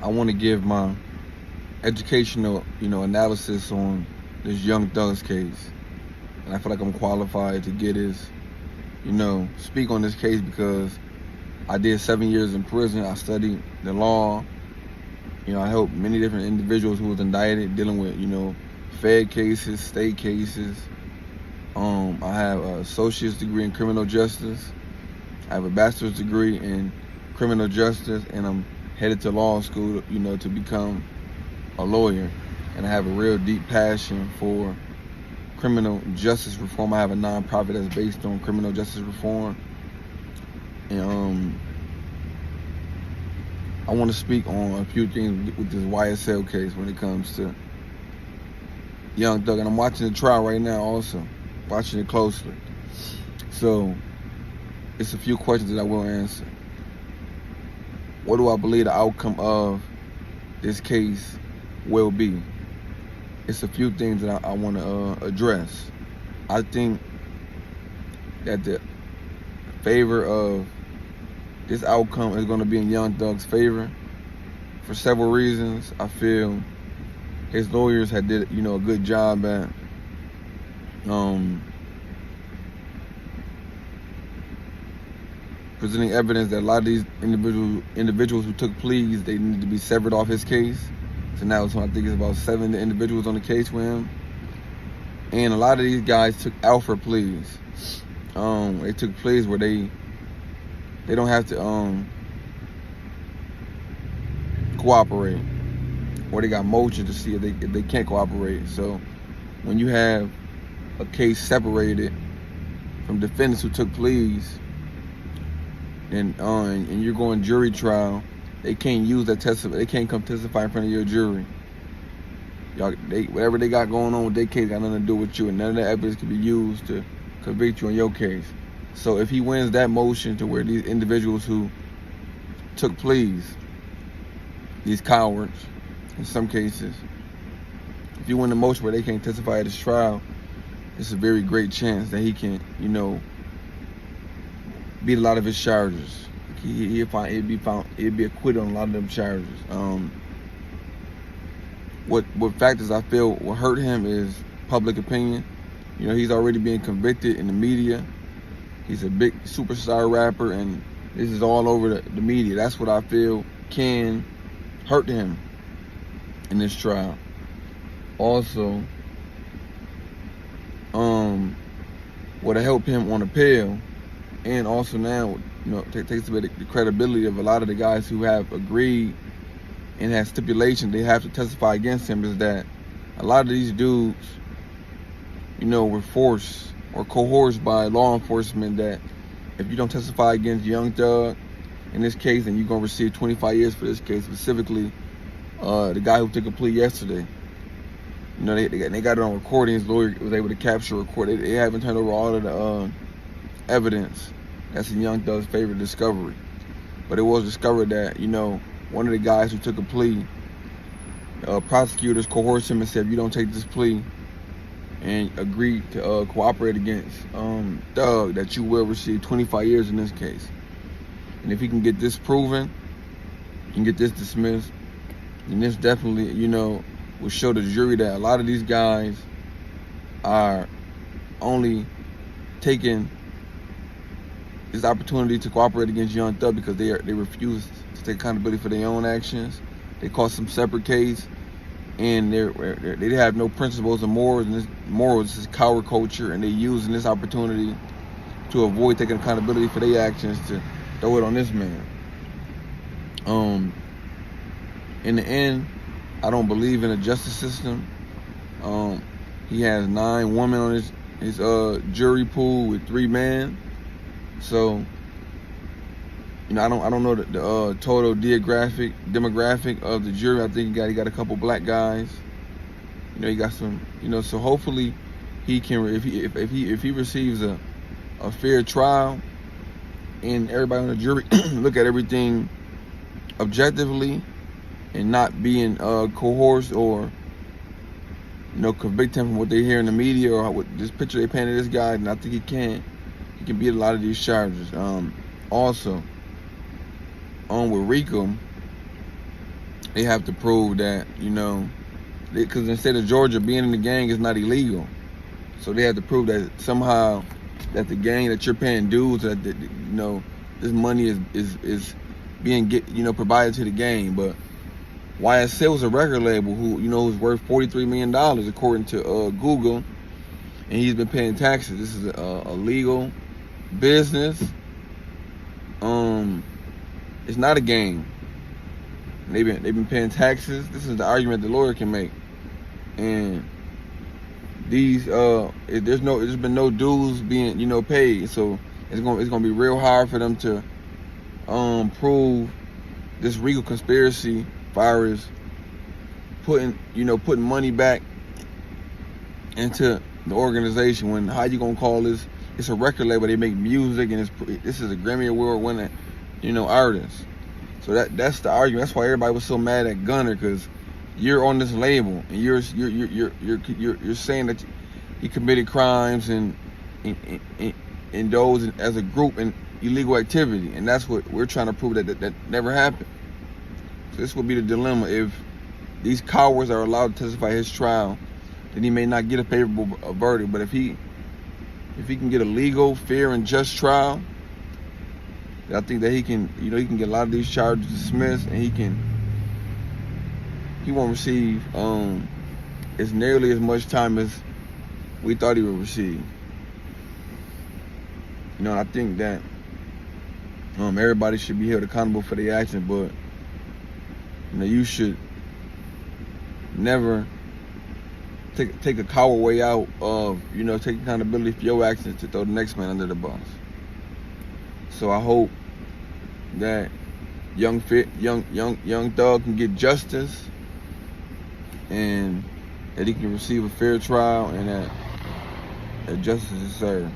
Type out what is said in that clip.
I want to give my educational, analysis on this Young Thug's case. And I feel like I'm qualified to get his, speak on this case because I did 7 years in prison. I studied the law. I helped many different individuals who was indicted dealing with, Fed cases, state cases. I have an associate's degree in criminal justice. I have a bachelor's degree in criminal justice, and I'm headed to law school, to become a lawyer. And I have a real deep passion for criminal justice reform. I have a nonprofit that's based on criminal justice reform. And I want to speak on a few things with this YSL case when it comes to Young Thug. And I'm watching the trial right now also, watching it closely. So it's a few questions that I will answer. What do I believe the outcome of this case will be? It's a few things that I want to address. I think that the favor of this outcome is going to be in Young Thug's favor for several reasons. I feel his lawyers had did a good job at presenting evidence that a lot of these individuals who took pleas, they need to be severed off his case. So now I think it's about 7 individuals on the case with him. And a lot of these guys took alpha pleas. They took pleas where they don't have to cooperate, or they got motion to see if they can't cooperate. So when you have a case separated from defendants who took pleas, and you're going jury trial, they can't use that testimony. They can't come testify in front of your jury. Whatever they got going on with their case got nothing to do with you, and none of that evidence can be used to convict you on your case. So if he wins that motion to where these individuals who took pleas, these cowards, in some cases, if you win the motion where they can't testify at his trial, it's a very great chance that he can, beat a lot of his charges. He'd be acquitted on a lot of them charges. What factors I feel will hurt him is public opinion. He's already being convicted in the media. He's a big superstar rapper, and this is all over the media. That's what I feel can hurt him in this trial. Also, what'll help him on appeal, and also now, takes away the credibility of a lot of the guys who have agreed and have stipulation they have to testify against him, is that a lot of these dudes, were forced or coerced by law enforcement that if you don't testify against Young Thug in this case, then you're going to receive 25 years for this case. Specifically, the guy who took a plea yesterday. They got it on recording. His lawyer was able to capture record. They haven't turned over all of the evidence. That's in Young Thug's favorite discovery. But it was discovered that, one of the guys who took a plea, prosecutors coerced him and said, if you don't take this plea and agree to cooperate against Thug, that you will receive 25 years in this case. And if he can get this proven, and get this dismissed, then this definitely, will show the jury that a lot of these guys are only taking this opportunity to cooperate against Young Thug because they refuse to take accountability for their own actions. They caught some separate case, and they have no principles or morals. And this is coward culture, and they're using this opportunity to avoid taking accountability for their actions to throw it on this man. In the end, I don't believe in a justice system. He has 9 women on his jury pool with 3 men. So, I don't know the total demographic of the jury. I think he got a couple black guys. He got some. So hopefully he can, if he receives a fair trial, and everybody on the jury look at everything objectively and not being coerced or convict him from what they hear in the media or what this picture they painted this guy, and I think he can beat a lot of these charges. Also, with Rico, they have to prove that, because instead of Georgia being in the gang is not illegal, so they have to prove that somehow that the gang that you're paying dues, that this money is being provided to the gang. But YSL is a record label who's worth $43 million according to Google, and he's been paying taxes. This is a legal business. It's not a game. They've been paying taxes. This is the argument the lawyer can make. And there's been no dues being paid, so it's gonna be real hard for them to prove this legal conspiracy virus putting money back into the organization. When how you gonna call this? It's a record label. They make music, and this is a Grammy Award winning artist. So that's the argument. That's why everybody was so mad at Gunner, because you're on this label and you're saying that you committed crimes and those as a group and illegal activity, and that's what we're trying to prove that never happened. So this will be the dilemma. If these cowards are allowed to testify his trial, then he may not get a favorable verdict. But if he can get a legal, fair, and just trial, I think that he can get a lot of these charges dismissed, and he won't receive as nearly as much time as we thought he would receive. And I think that everybody should be held accountable for their actions, but you should never take a coward way out of take accountability for your actions to throw the next man under the bus. So I hope that young Thug can get justice, and that he can receive a fair trial, and that justice is served.